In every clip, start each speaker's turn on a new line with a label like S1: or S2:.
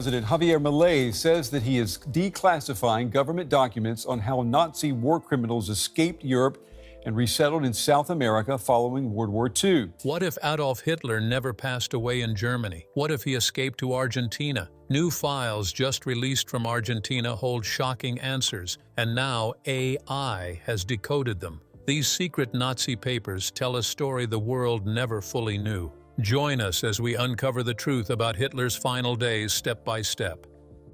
S1: President Javier Milei says that he is declassifying government documents on how Nazi war criminals escaped Europe and resettled in South America following World War II.
S2: What if Adolf Hitler never passed away in Germany? What if he escaped to Argentina? New files just released from Argentina hold shocking answers, and now AI has decoded them. These secret Nazi papers tell a story the world never fully knew. Join us as we uncover the truth about Hitler's final days step by step.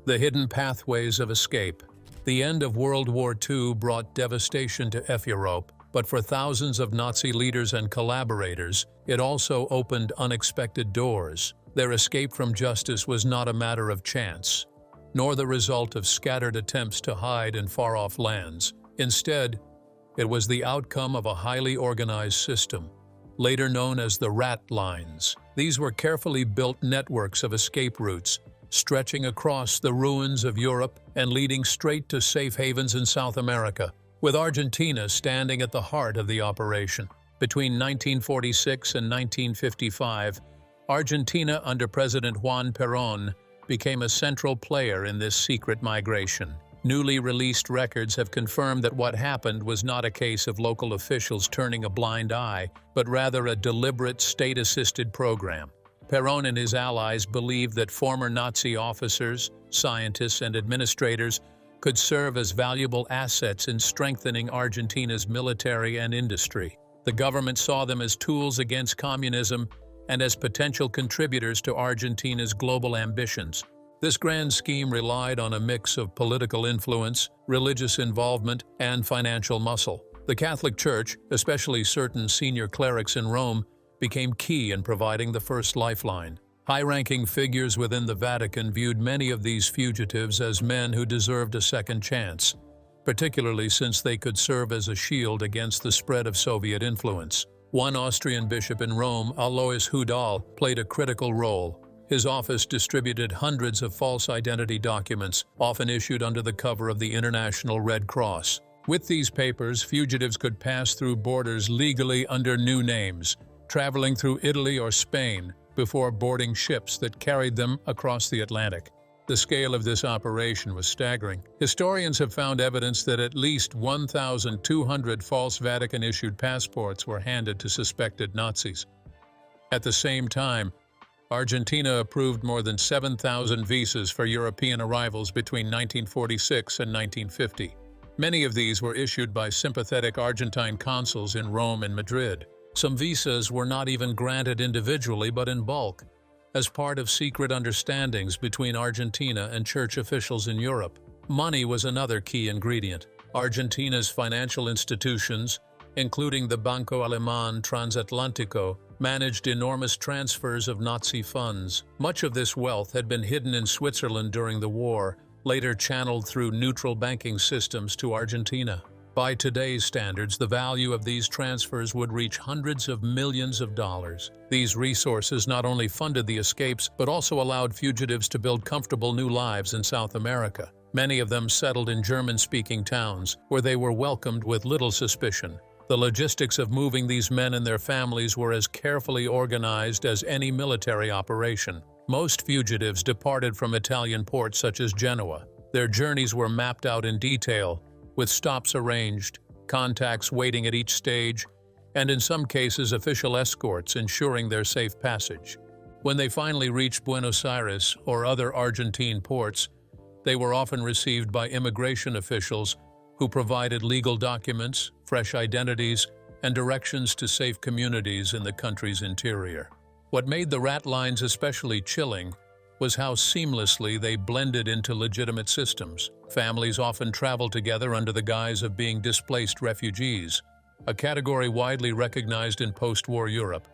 S2: The hidden pathways of escape. The end of World War II brought devastation to Europe, but for thousands of Nazi leaders and collaborators, it also opened unexpected doors. Their escape from justice was not a matter of chance, nor the result of scattered attempts to hide in far-off lands. Instead, it was the outcome of a highly organized system, later known as the rat lines. These were carefully built networks of escape routes, stretching across the ruins of Europe and leading straight to safe havens in South America, with Argentina standing at the heart of the operation. Between 1946 and 1955, Argentina under President Juan Perón became a central player in this secret migration. Newly released records have confirmed that what happened was not a case of local officials turning a blind eye, but rather a deliberate state-assisted program. Perón and his allies believed that former Nazi officers, scientists, and administrators could serve as valuable assets in strengthening Argentina's military and industry. The government saw them as tools against communism and as potential contributors to Argentina's global ambitions. This grand scheme relied on a mix of political influence, religious involvement, and financial muscle. The Catholic Church, especially certain senior clerics in Rome, became key in providing the first lifeline. High-ranking figures within the Vatican viewed many of these fugitives as men who deserved a second chance, particularly since they could serve as a shield against the spread of Soviet influence. One Austrian bishop in Rome, Alois Hudal, played a critical role. His office distributed hundreds of false identity documents, often issued under the cover of the International Red Cross. With these papers, fugitives could pass through borders legally under new names, traveling through Italy or Spain before boarding ships that carried them across the Atlantic. The scale of this operation was staggering. Historians have found evidence that at least 1,200 false Vatican-issued passports were handed to suspected Nazis. At the same time, Argentina approved more than 7,000 visas for European arrivals between 1946 and 1950. Many of these were issued by sympathetic Argentine consuls in Rome and Madrid. Some visas were not even granted individually but in bulk, as part of secret understandings between Argentina and church officials in Europe. Money was another key ingredient. Argentina's financial institutions, including the Banco Alemán Transatlántico, managed enormous transfers of Nazi funds. Much of this wealth had been hidden in Switzerland during the war, later channeled through neutral banking systems to Argentina. By today's standards, the value of these transfers would reach hundreds of millions of dollars. These resources not only funded the escapes, but also allowed fugitives to build comfortable new lives in South America. Many of them settled in German-speaking towns, where they were welcomed with little suspicion. The logistics of moving these men and their families were as carefully organized as any military operation. Most fugitives departed from Italian ports such as Genoa. Their journeys were mapped out in detail, with stops arranged, contacts waiting at each stage, and in some cases official escorts ensuring their safe passage. When they finally reached Buenos Aires or other Argentine ports, they were often received by immigration officials who provided legal documents, fresh identities, and directions to safe communities in the country's interior. What made the rat lines especially chilling was how seamlessly they blended into legitimate systems. Families often traveled together under the guise of being displaced refugees, a category widely recognized in post-war Europe.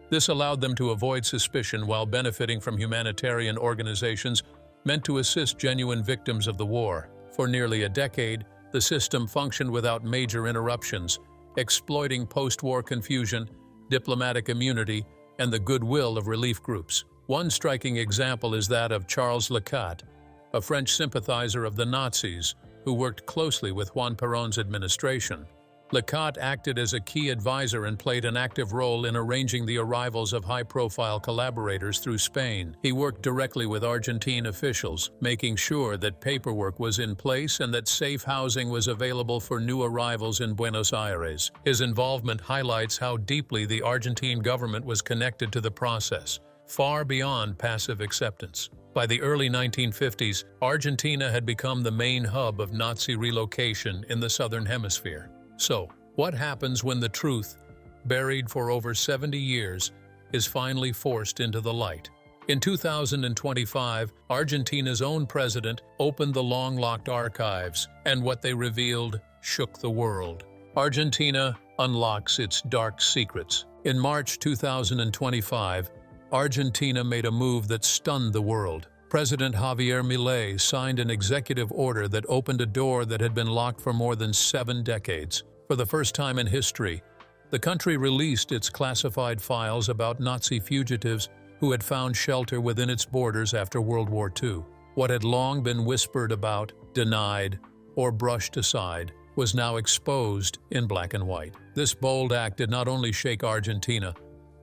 S2: This allowed them to avoid suspicion while benefiting from humanitarian organizations meant to assist genuine victims of the war. For nearly a decade, the system functioned without major interruptions, exploiting post-war confusion, diplomatic immunity, and the goodwill of relief groups. One striking example is that of Charles Lecat, a French sympathizer of the Nazis who worked closely with Juan Perón's administration. Lecot acted as a key advisor and played an active role in arranging the arrivals of high-profile collaborators through Spain. He worked directly with Argentine officials, making sure that paperwork was in place and that safe housing was available for new arrivals in Buenos Aires. His involvement highlights how deeply the Argentine government was connected to the process, far beyond passive acceptance. By the early 1950s, Argentina had become the main hub of Nazi relocation in the Southern Hemisphere. So, what happens when the truth, buried for over 70 years, is finally forced into the light? In 2025, Argentina's own president opened the long-locked archives, and what they revealed shook the world. Argentina unlocks its dark secrets. In March 2025, Argentina made a move that stunned the world. President Javier Milei signed an executive order that opened a door that had been locked for more than 7 decades. For the first time in history, the country released its classified files about Nazi fugitives who had found shelter within its borders after World War II. What had long been whispered about, denied, or brushed aside was now exposed in black and white. This bold act did not only shake Argentina,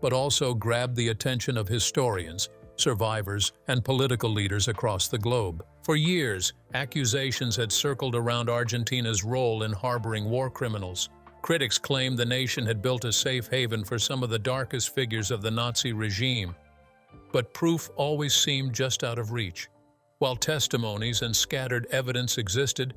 S2: but also grabbed the attention of historians, survivors, and political leaders across the globe. For years, accusations had circled around Argentina's role in harboring war criminals. Critics claimed the nation had built a safe haven for some of the darkest figures of the Nazi regime. But proof always seemed just out of reach. While testimonies and scattered evidence existed,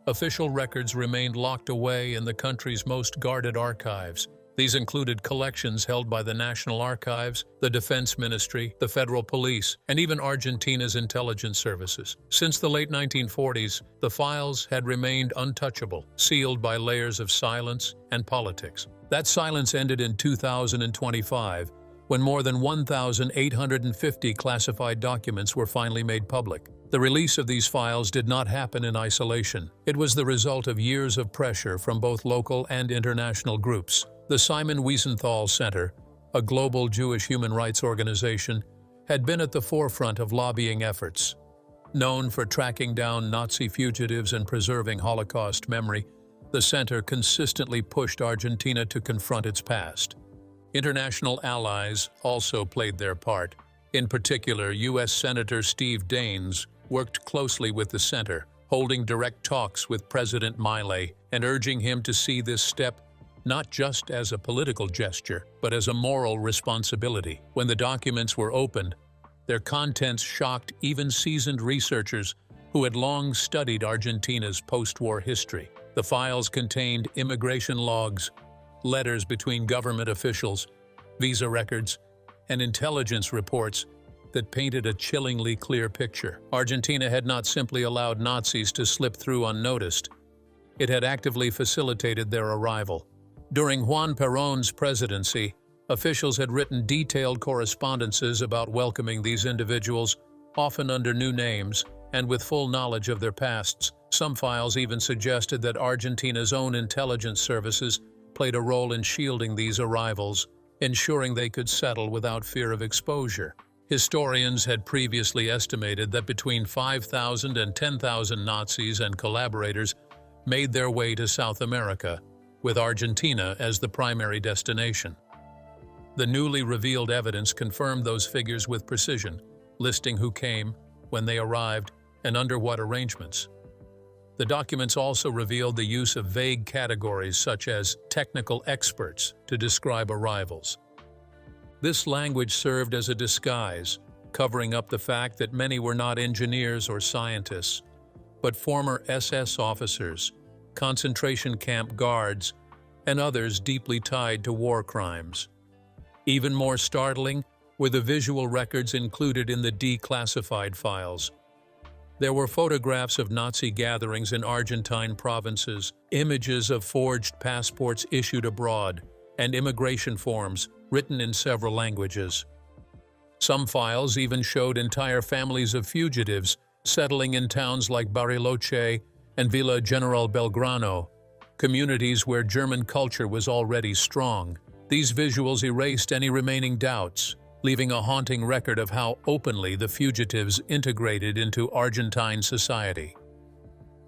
S2: official records remained locked away in the country's most guarded archives. These included collections held by the National Archives, the Defense Ministry, the Federal Police, and even Argentina's intelligence services. Since the late 1940s, the files had remained untouchable, sealed by layers of silence and politics. That silence ended in 2025, when more than 1,850 classified documents were finally made public. The release of these files did not happen in isolation. It was the result of years of pressure from both local and international groups. The Simon Wiesenthal Center, a global Jewish human rights organization, had been at the forefront of lobbying efforts. Known for tracking down Nazi fugitives and preserving Holocaust memory, the center consistently pushed Argentina to confront its past. International allies also played their part. In particular, U.S. Senator Steve Daines worked closely with the center, holding direct talks with President Milei and urging him to see this step not just as a political gesture, but as a moral responsibility. When the documents were opened, their contents shocked even seasoned researchers who had long studied Argentina's post-war history. The files contained immigration logs, letters between government officials, visa records, and intelligence reports that painted a chillingly clear picture. Argentina had not simply allowed Nazis to slip through unnoticed. It had actively facilitated their arrival. During Juan Perón's presidency, officials had written detailed correspondences about welcoming these individuals, often under new names and with full knowledge of their pasts. Some files even suggested that Argentina's own intelligence services played a role in shielding these arrivals, ensuring they could settle without fear of exposure. Historians had previously estimated that between 5,000 and 10,000 Nazis and collaborators made their way to South America, with Argentina as the primary destination. The newly revealed evidence confirmed those figures with precision, listing who came, when they arrived, and under what arrangements. The documents also revealed the use of vague categories such as technical experts to describe arrivals. This language served as a disguise, covering up the fact that many were not engineers or scientists, but former SS officers, concentration camp guards, and others deeply tied to war crimes. Even more startling were the visual records included in the declassified files. There were photographs of Nazi gatherings in Argentine provinces, images of forged passports issued abroad, and immigration forms written in several languages. Some files even showed entire families of fugitives settling in towns like Bariloche and Villa General Belgrano, communities where German culture was already strong. These visuals erased any remaining doubts, leaving a haunting record of how openly the fugitives integrated into Argentine society.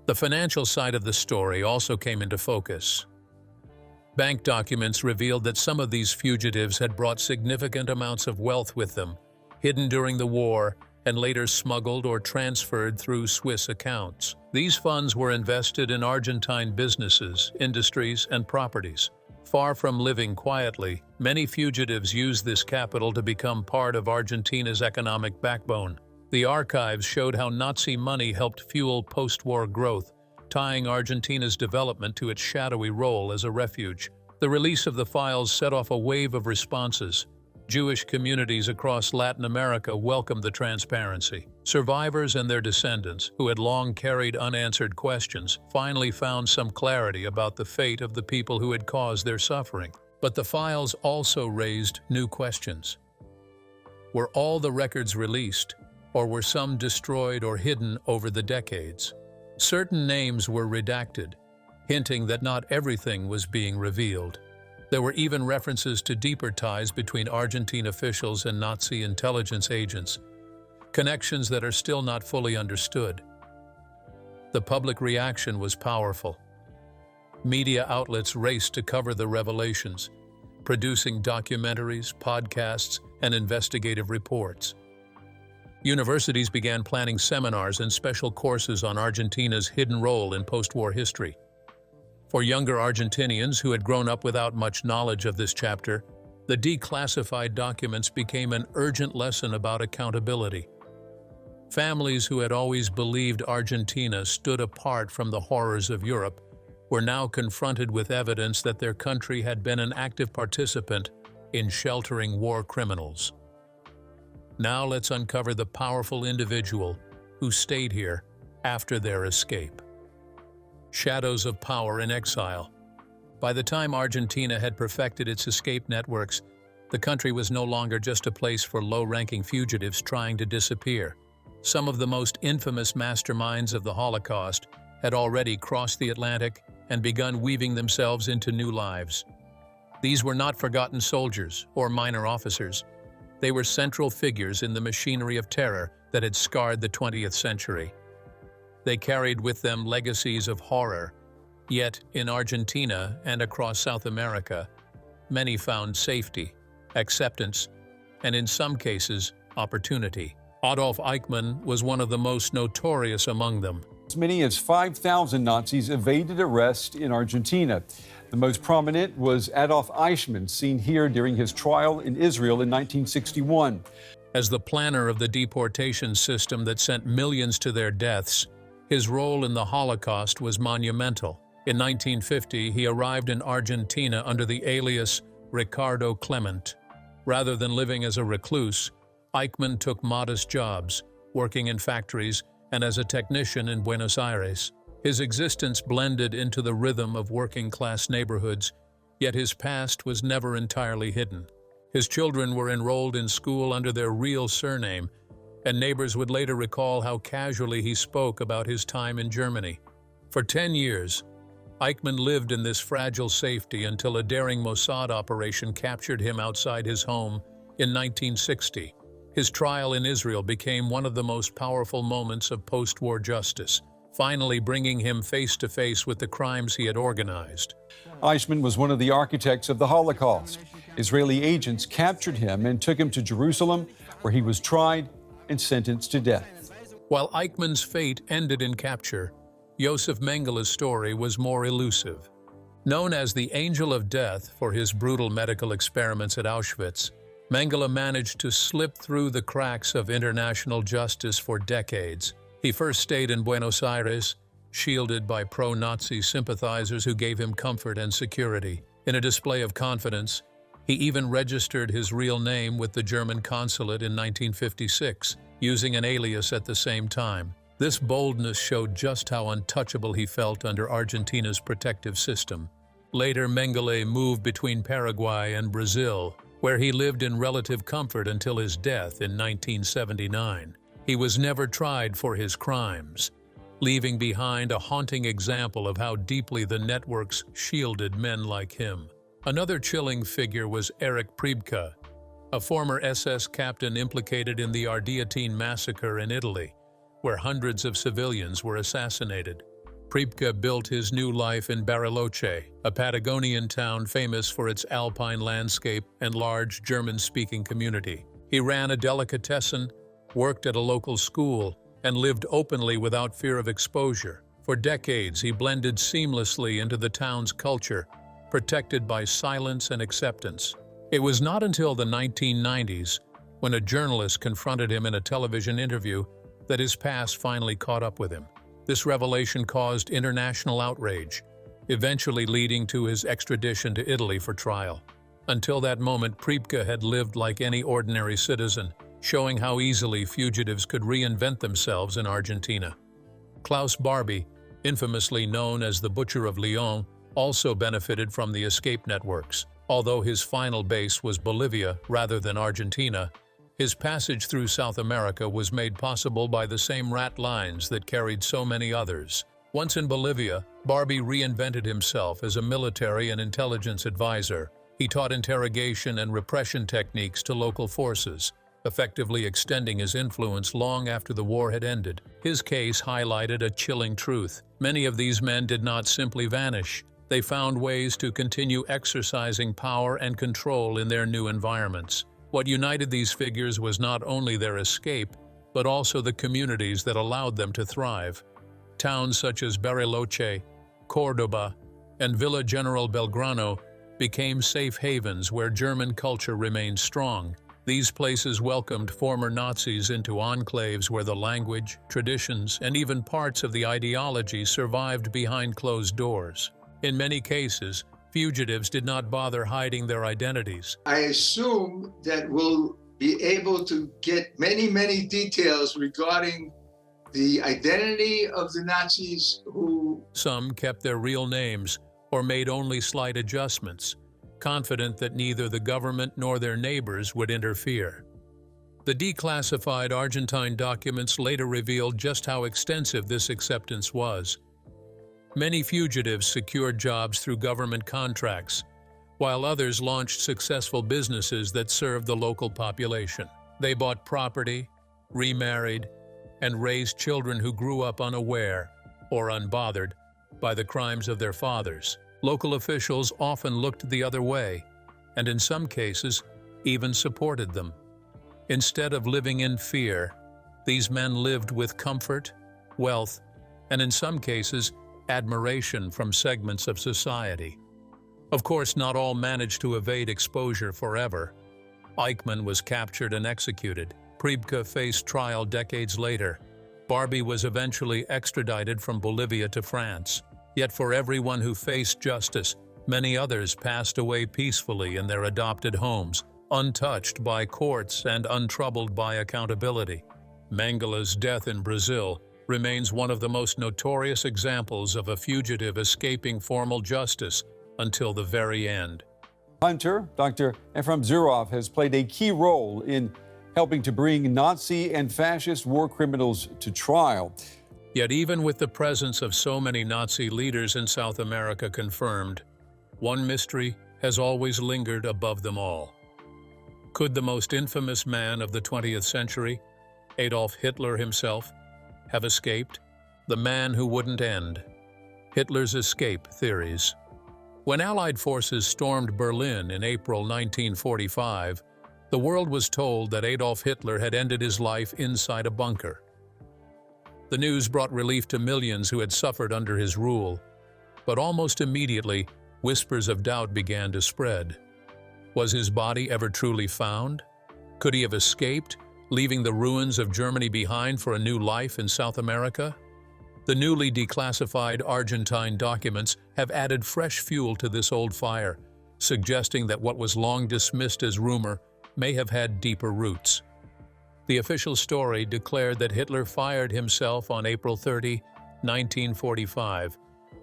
S2: The financial side of the story also came into focus. Bank documents revealed that some of these fugitives had brought significant amounts of wealth with them, hidden during the war and later smuggled or transferred through Swiss accounts. These funds were invested in Argentine businesses, industries, and properties. Far from living quietly, many fugitives used this capital to become part of Argentina's economic backbone. The archives showed how Nazi money helped fuel post-war growth, tying Argentina's development to its shadowy role as a refuge. The release of the files set off a wave of responses. Jewish communities across Latin America welcomed the transparency. Survivors and their descendants, who had long carried unanswered questions, finally found some clarity about the fate of the people who had caused their suffering. But the files also raised new questions. Were all the records released, or were some destroyed or hidden over the decades? Certain names were redacted, hinting that not everything was being revealed. There were even references to deeper ties between Argentine officials and Nazi intelligence agents, connections that are still not fully understood. The public reaction was powerful. Media outlets raced to cover the revelations, producing documentaries, podcasts, and investigative reports. Universities began planning seminars and special courses on Argentina's hidden role in post-war history. For younger Argentinians who had grown up without much knowledge of this chapter, the declassified documents became an urgent lesson about accountability. Families who had always believed Argentina stood apart from the horrors of Europe were now confronted with evidence that their country had been an active participant in sheltering war criminals. Now let's uncover the powerful individual who stayed here after their escape. Shadows of power in exile. By the time Argentina had perfected its escape networks, the country was no longer just a place for low-ranking fugitives trying to disappear. Some of the most infamous masterminds of the Holocaust had already crossed the Atlantic and begun weaving themselves into new lives. These were not forgotten soldiers or minor officers. They were central figures in the machinery of terror that had scarred the 20th century. They carried with them legacies of horror, yet in Argentina and across South America, many found safety, acceptance, and in some cases, opportunity. Adolf Eichmann was one of the most notorious among them.
S1: As many as 5,000 Nazis evaded arrest in Argentina. The most prominent was Adolf Eichmann, seen here during his trial in Israel in 1961.
S2: As the planner of the deportation system that sent millions to their deaths, his role in the Holocaust was monumental. In 1950, he arrived in Argentina under the alias Ricardo Clement. Rather than living as a recluse, Eichmann took modest jobs, working in factories and as a technician in Buenos Aires. His existence blended into the rhythm of working-class neighborhoods, yet his past was never entirely hidden. His children were enrolled in school under their real surname, and neighbors would later recall how casually he spoke about his time in Germany. For 10 years, Eichmann lived in this fragile safety until a daring Mossad operation captured him outside his home in 1960. His trial in Israel became one of the most powerful moments of post-war justice, finally bringing him face-to-face with the crimes he had organized.
S1: Eichmann was one of the architects of the Holocaust. Israeli agents captured him and took him to Jerusalem, where he was tried and sentenced to death.
S2: While Eichmann's fate ended in capture, Josef Mengele's story was more elusive. Known as the Angel of Death for his brutal medical experiments at Auschwitz, Mengele managed to slip through the cracks of international justice for decades. He first stayed in Buenos Aires, shielded by pro-Nazi sympathizers who gave him comfort and security. In a display of confidence, he even registered his real name with the German consulate in 1956, using an alias at the same time. This boldness showed just how untouchable he felt under Argentina's protective system. Later, Mengele moved between Paraguay and Brazil, where he lived in relative comfort until his death in 1979. He was never tried for his crimes, leaving behind a haunting example of how deeply the networks shielded men like him. Another chilling figure was Erich Priebke, a former SS captain implicated in the Ardeatine massacre in Italy, where hundreds of civilians were assassinated. Priebke built his new life in Bariloche, a Patagonian town famous for its alpine landscape and large German-speaking community. He ran a delicatessen, worked at a local school, and lived openly without fear of exposure. For decades, he blended seamlessly into the town's culture, protected by silence and acceptance. It was not until the 1990s, when a journalist confronted him in a television interview, that his past finally caught up with him. This revelation caused international outrage, eventually leading to his extradition to Italy for trial. Until that moment, Priebke had lived like any ordinary citizen, showing how easily fugitives could reinvent themselves in Argentina. Klaus Barbie, infamously known as the Butcher of Lyon, also benefited from the escape networks. Although his final base was Bolivia rather than Argentina, his passage through South America was made possible by the same rat lines that carried so many others. Once in Bolivia, Barbie reinvented himself as a military and intelligence advisor. He taught interrogation and repression techniques to local forces, effectively extending his influence long after the war had ended. His case highlighted a chilling truth. Many of these men did not simply vanish. They found ways to continue exercising power and control in their new environments. What united these figures was not only their escape, but also the communities that allowed them to thrive. Towns such as Bariloche, Córdoba, and Villa General Belgrano became safe havens where German culture remained strong. These places welcomed former Nazis into enclaves where the language, traditions, and even parts of the ideology survived behind closed doors. In many cases, fugitives did not bother hiding their identities.
S3: I assume that we'll be able to get many details regarding the identity of the Nazis who...
S2: Some kept their real names or made only slight adjustments, confident that neither the government nor their neighbors would interfere. The declassified Argentine documents later revealed just how extensive this acceptance was. Many fugitives secured jobs through government contracts, while others launched successful businesses that served the local population. They bought property, remarried, and raised children who grew up unaware or unbothered by the crimes of their fathers. Local officials often looked the other way, and in some cases, even supported them. Instead of living in fear, these men lived with comfort, wealth, and in some cases, admiration from segments of society. Of course, not all managed to evade exposure forever. Eichmann was captured and executed. Priebke faced trial decades later. Barbie was eventually extradited from Bolivia to France. Yet for everyone who faced justice, many others passed away peacefully in their adopted homes, untouched by courts and untroubled by accountability. Mengele's death in Brazil remains one of the most notorious examples of a fugitive escaping formal justice until the very end.
S1: Hunter, Dr. N4zi has played a key role in helping to bring Nazi and fascist war criminals to trial.
S2: Yet even with the presence of so many Nazi leaders in South America confirmed, one mystery has always lingered above them all. Could the most infamous man of the 20th century, Adolf Hitler himself, have escaped? The man who wouldn't end. Hitler's escape theories. When Allied forces stormed Berlin in April 1945, the world was told that Adolf Hitler had ended his life inside a bunker. The news brought relief to millions who had suffered under his rule, but almost immediately, whispers of doubt began to spread. Was his body ever truly found? Could he have escaped, leaving the ruins of Germany behind for a new life in South America? The newly declassified Argentine documents have added fresh fuel to this old fire, suggesting that what was long dismissed as rumor may have had deeper roots. The official story declared that Hitler fired himself on April 30, 1945,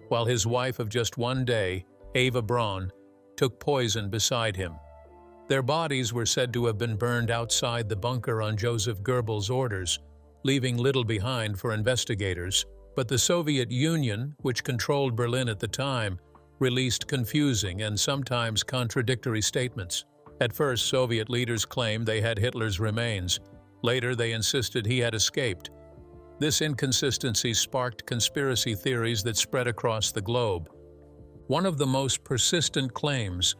S2: while his wife of just one day, Eva Braun, took poison beside him. Their bodies were said to have been burned outside the bunker on Joseph Goebbels' orders, leaving little behind for investigators. But the Soviet Union, which controlled Berlin at the time, released confusing and sometimes contradictory statements. At first, Soviet leaders claimed they had Hitler's remains. Later, they insisted he had escaped. This inconsistency sparked conspiracy theories that spread across the globe. One of the most persistent claims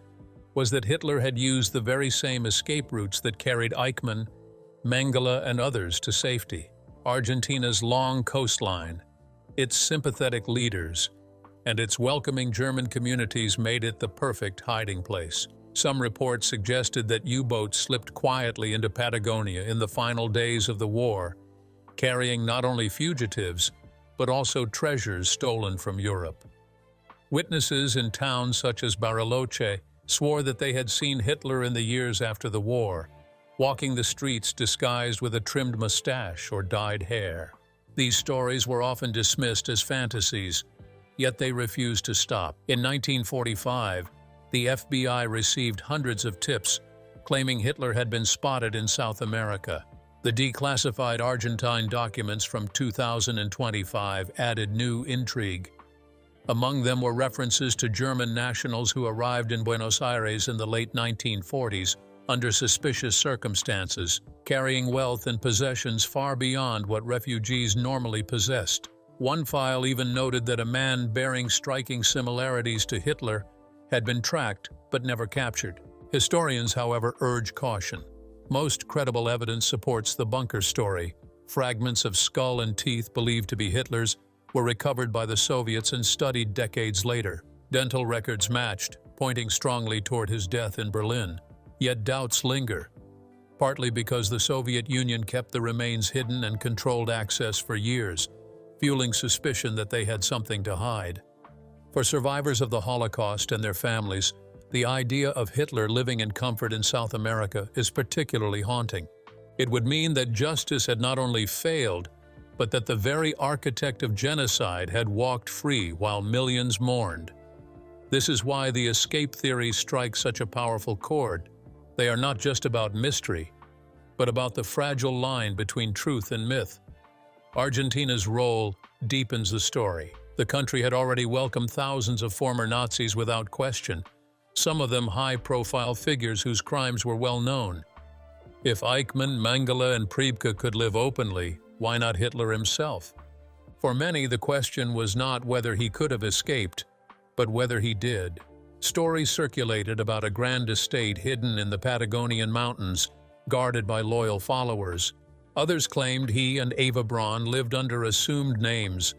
S2: was that Hitler had used the very same escape routes that carried Eichmann, Mengele, and others to safety. Argentina's long coastline, its sympathetic leaders, and its welcoming German communities made it the perfect hiding place. Some reports suggested that U-boats slipped quietly into Patagonia in the final days of the war, carrying not only fugitives, but also treasures stolen from Europe. Witnesses in towns such as Bariloche swore that they had seen Hitler in the years after the war, walking the streets disguised with a trimmed mustache or dyed hair. These stories were often dismissed as fantasies, yet they refused to stop. In 1945, the FBI received hundreds of tips claiming Hitler had been spotted in South America. The declassified Argentine documents from 2025 added new intrigue. Among them were references to German nationals who arrived in Buenos Aires in the late 1940s under suspicious circumstances, carrying wealth and possessions far beyond what refugees normally possessed. One file even noted that a man bearing striking similarities to Hitler had been tracked but never captured. Historians, however, urge caution. Most credible evidence supports the bunker story. Fragments of skull and teeth believed to be Hitler's were recovered by the Soviets and studied decades later. Dental records matched, pointing strongly toward his death in Berlin. Yet doubts linger, partly because the Soviet Union kept the remains hidden and controlled access for years, fueling suspicion that they had something to hide. For survivors of the Holocaust and their families, the idea of Hitler living in comfort in South America is particularly haunting. It would mean that justice had not only failed, but that the very architect of genocide had walked free while millions mourned. This is why the escape theories strike such a powerful chord. They are not just about mystery, but about the fragile line between truth and myth. Argentina's role deepens the story. The country had already welcomed thousands of former Nazis without question, some of them high-profile figures whose crimes were well known. If Eichmann, Mengele, and Priebke could live openly, why not Hitler himself? For many, the question was not whether he could have escaped, but whether he did. Stories circulated about a grand estate hidden in the Patagonian mountains, guarded by loyal followers. Others claimed he and Eva Braun lived under assumed names,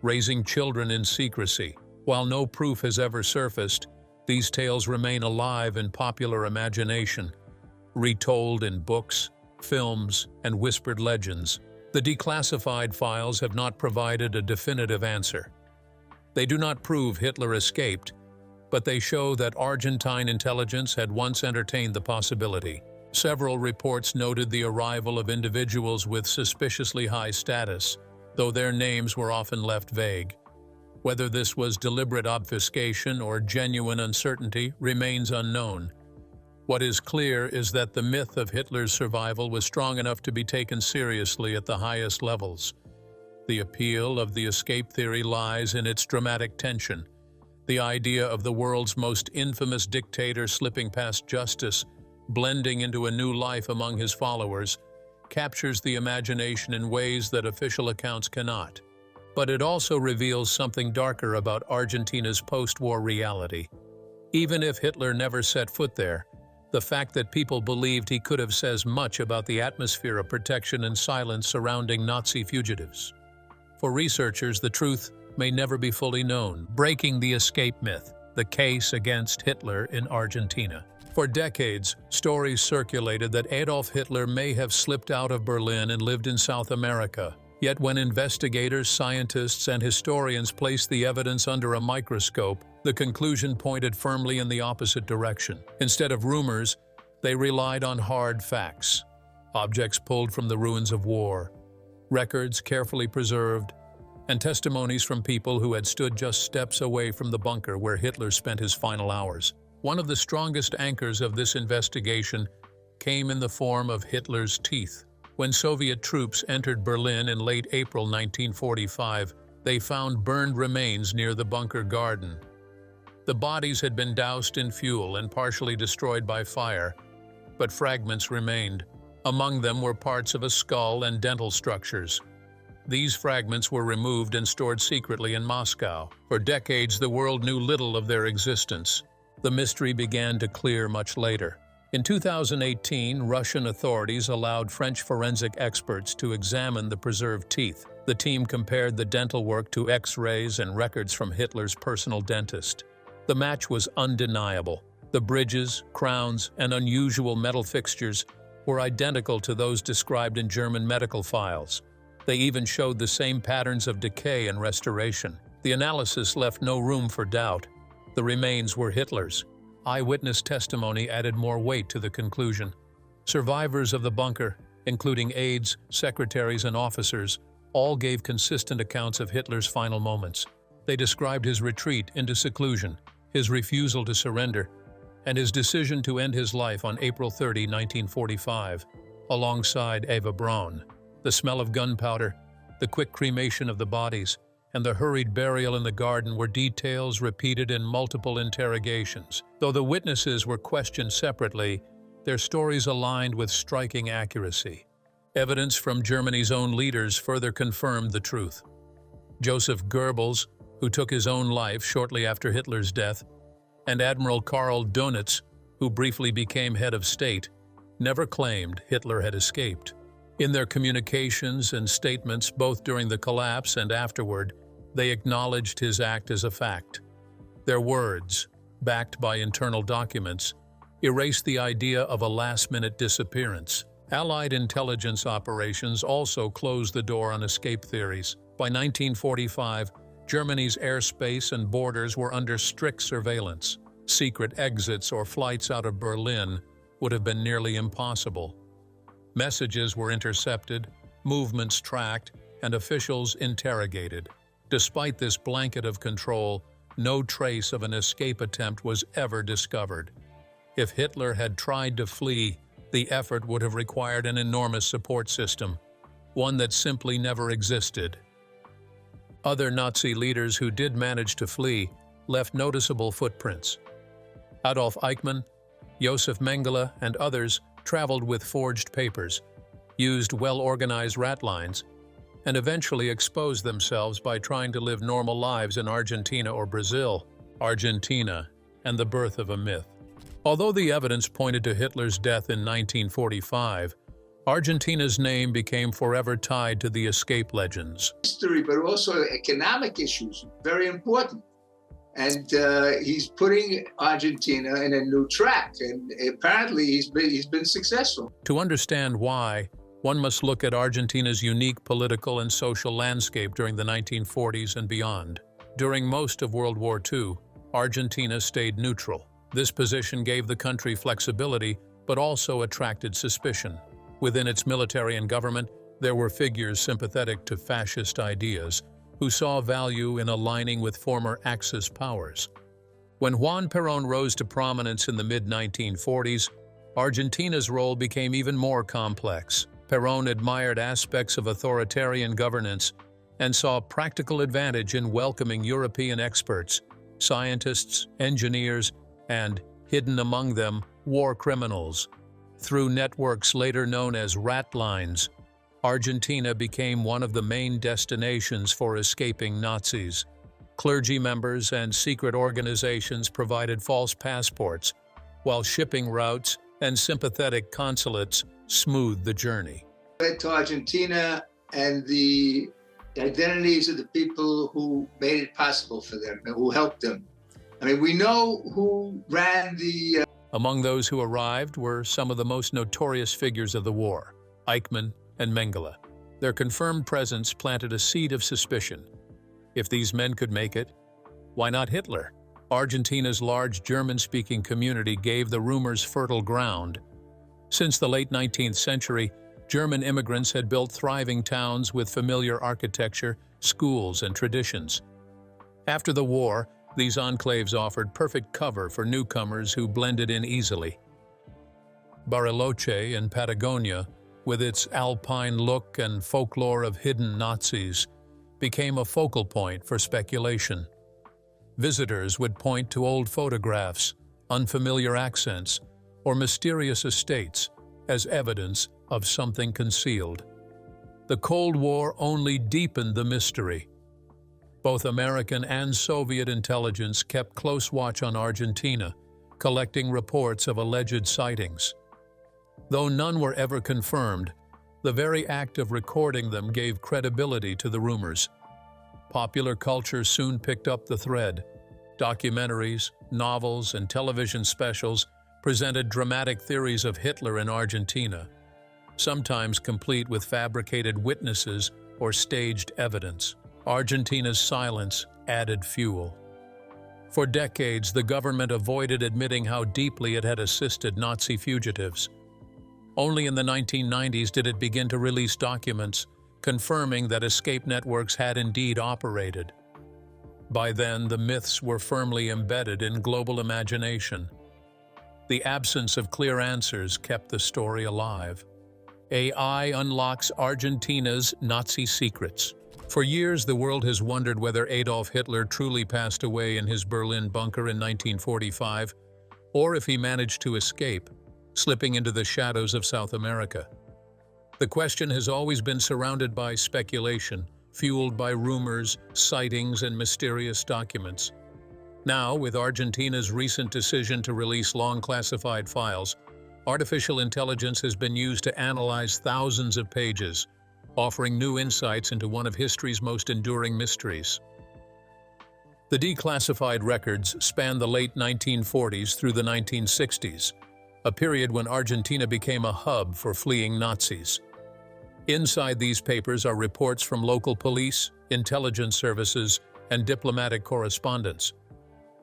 S2: raising children in secrecy. While no proof has ever surfaced, these tales remain alive in popular imagination, retold in books, films, and whispered legends. The declassified files have not provided a definitive answer. They do not prove Hitler escaped, but they show that Argentine intelligence had once entertained the possibility. Several reports noted the arrival of individuals with suspiciously high status, though their names were often left vague. Whether this was deliberate obfuscation or genuine uncertainty remains unknown. What is clear is that the myth of Hitler's survival was strong enough to be taken seriously at the highest levels. The appeal of the escape theory lies in its dramatic tension. The idea of the world's most infamous dictator slipping past justice, blending into a new life among his followers, captures the imagination in ways that official accounts cannot. But it also reveals something darker about Argentina's post-war reality. Even if Hitler never set foot there, the fact that people believed he could have says much about the atmosphere of protection and silence surrounding Nazi fugitives. For researchers, the truth may never be fully known. Breaking the escape myth, the case against Hitler in Argentina. For decades, stories circulated that Adolf Hitler may have slipped out of Berlin and lived in South America. Yet when investigators, scientists, and historians placed the evidence under a microscope, the conclusion pointed firmly in the opposite direction. Instead of rumors, they relied on hard facts. Objects pulled from the ruins of war, records carefully preserved, and testimonies from people who had stood just steps away from the bunker where Hitler spent his final hours. One of the strongest anchors of this investigation came in the form of Hitler's teeth. When Soviet troops entered Berlin in late April 1945, they found burned remains near the bunker garden. The bodies had been doused in fuel and partially destroyed by fire, but fragments remained. Among them were parts of a skull and dental structures. These fragments were removed and stored secretly in Moscow. For decades, the world knew little of their existence. The mystery began to clear much later. In 2018, Russian authorities allowed French forensic experts to examine the preserved teeth. The team compared the dental work to X-rays and records from Hitler's personal dentist. The match was undeniable. The bridges, crowns, and unusual metal fixtures were identical to those described in German medical files. They even showed the same patterns of decay and restoration. The analysis left no room for doubt. The remains were Hitler's. Eyewitness testimony added more weight to the conclusion. Survivors of the bunker, including aides, secretaries, and officers, all gave consistent accounts of Hitler's final moments. They described his retreat into seclusion, his refusal to surrender, and his decision to end his life on April 30, 1945, alongside Eva Braun. The smell of gunpowder, the quick cremation of the bodies, and the hurried burial in the garden were details repeated in multiple interrogations. Though the witnesses were questioned separately, their stories aligned with striking accuracy. Evidence from Germany's own leaders further confirmed the truth. Joseph Goebbels, who took his own life shortly after Hitler's death, and Admiral Karl Dönitz, who briefly became head of state, never claimed Hitler had escaped. In their communications and statements, both during the collapse and afterward, they acknowledged his act as a fact. Their words, backed by internal documents, erased the idea of a last-minute disappearance. Allied intelligence operations also closed the door on escape theories. By 1945, Germany's airspace and borders were under strict surveillance. Secret exits or flights out of Berlin would have been nearly impossible. Messages were intercepted, movements tracked, and officials interrogated. Despite this blanket of control, no trace of an escape attempt was ever discovered. If Hitler had tried to flee, the effort would have required an enormous support system, one that simply never existed. Other Nazi leaders who did manage to flee left noticeable footprints. Adolf Eichmann, Josef Mengele, and others traveled with forged papers, used well-organized rat lines, and eventually exposed themselves by trying to live normal lives in Argentina or Brazil. Argentina and the birth of a myth. Although the evidence pointed to Hitler's death in 1945, Argentina's name became forever tied to the escape legends.
S3: History, but also economic issues, very important. And he's putting Argentina in a new track, and apparently he's been successful.
S2: To understand why, one must look at Argentina's unique political and social landscape during the 1940s and beyond. During most of World War II, Argentina stayed neutral. This position gave the country flexibility, but also attracted suspicion. Within its military and government, there were figures sympathetic to fascist ideas, who saw value in aligning with former Axis powers. When Juan Perón rose to prominence in the mid-1940s, Argentina's role became even more complex. Perón admired aspects of authoritarian governance and saw practical advantage in welcoming European experts, scientists, engineers, and, hidden among them, war criminals. Through networks later known as rat lines, Argentina became one of the main destinations for escaping Nazis. Clergy members and secret organizations provided false passports, while shipping routes and sympathetic consulates smoothed the journey.
S3: To Argentina and the identities of the people who made it possible for them and who helped them. I mean, we know who ran the...
S2: Among those who arrived were some of the most notorious figures of the war, Eichmann and Mengele. Their confirmed presence planted a seed of suspicion. If these men could make it, why not Hitler? Argentina's large German-speaking community gave the rumors fertile ground. Since the late 19th century, German immigrants had built thriving towns with familiar architecture, schools, and traditions. After the war, these enclaves offered perfect cover for newcomers who blended in easily. Bariloche in Patagonia, with its alpine look and folklore of hidden Nazis, became a focal point for speculation. Visitors would point to old photographs, unfamiliar accents, or mysterious estates as evidence of something concealed. the Cold War only deepened the mystery. Both American and Soviet intelligence kept close watch on Argentina, collecting reports of alleged sightings. Though none were ever confirmed, the very act of recording them gave credibility to the rumors. Popular culture soon picked up the thread. Documentaries, novels, and television specials presented dramatic theories of Hitler in Argentina, sometimes complete with fabricated witnesses or staged evidence. Argentina's silence added fuel. For decades, the government avoided admitting how deeply it had assisted Nazi fugitives. Only in the 1990s did it begin to release documents confirming that escape networks had indeed operated. By then, the myths were firmly embedded in global imagination. The absence of clear answers kept the story alive. AI unlocks Argentina's Nazi secrets. For years, the world has wondered whether Adolf Hitler truly passed away in his Berlin bunker in 1945, or if he managed to escape, slipping into the shadows of South America. The question has always been surrounded by speculation, fueled by rumors, sightings, and mysterious documents. Now, with Argentina's recent decision to release long-classified files, artificial intelligence has been used to analyze thousands of pages, offering new insights into one of history's most enduring mysteries. The declassified records span the late 1940s through the 1960s, a period when Argentina became a hub for fleeing Nazis. Inside these papers are reports from local police, intelligence services, and diplomatic correspondence.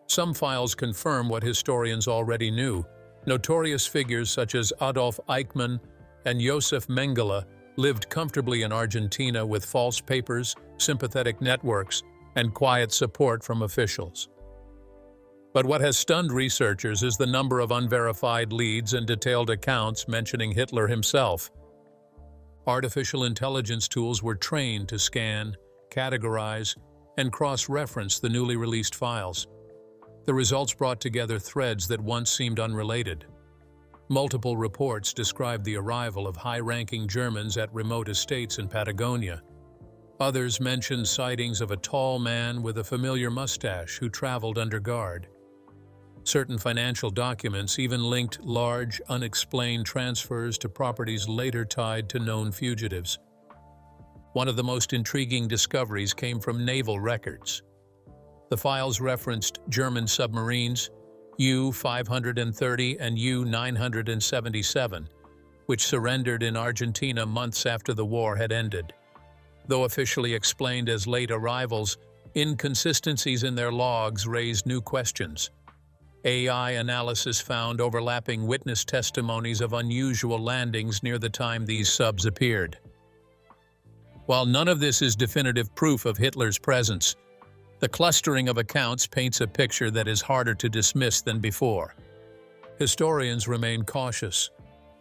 S2: Some files confirm what historians already knew. Notorious figures such as Adolf Eichmann and Josef Mengele lived comfortably in Argentina with false papers, sympathetic networks, and quiet support from officials. But what has stunned researchers is the number of unverified leads and detailed accounts mentioning Hitler himself. Artificial intelligence tools were trained to scan, categorize, and cross-reference the newly released files. The results brought together threads that once seemed unrelated. Multiple reports described the arrival of high-ranking Germans at remote estates in Patagonia. Others mentioned sightings of a tall man with a familiar mustache who traveled under guard. Certain financial documents even linked large, unexplained transfers to properties later tied to known fugitives. One of the most intriguing discoveries came from naval records. The files referenced German submarines, U-530 and U-977, which surrendered in Argentina months after the war had ended. Though officially explained as late arrivals, inconsistencies in their logs raised new questions. AI analysis found overlapping witness testimonies of unusual landings near the time these subs appeared. While none of this is definitive proof of Hitler's presence, the clustering of accounts paints a picture that is harder to dismiss than before. Historians remain cautious.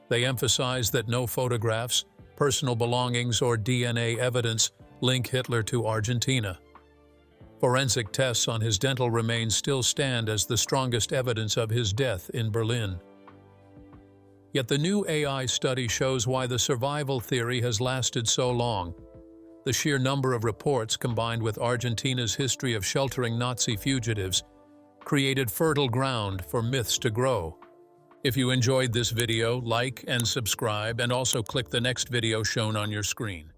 S2: They emphasize that no photographs, personal belongings, or DNA evidence link Hitler to Argentina. Forensic tests on his dental remains still stand as the strongest evidence of his death in Berlin. Yet the new AI study shows why the survival theory has lasted so long. The sheer number of reports, combined with Argentina's history of sheltering Nazi fugitives, created fertile ground for myths to grow. If you enjoyed this video, like and subscribe, and also click the next video shown on your screen.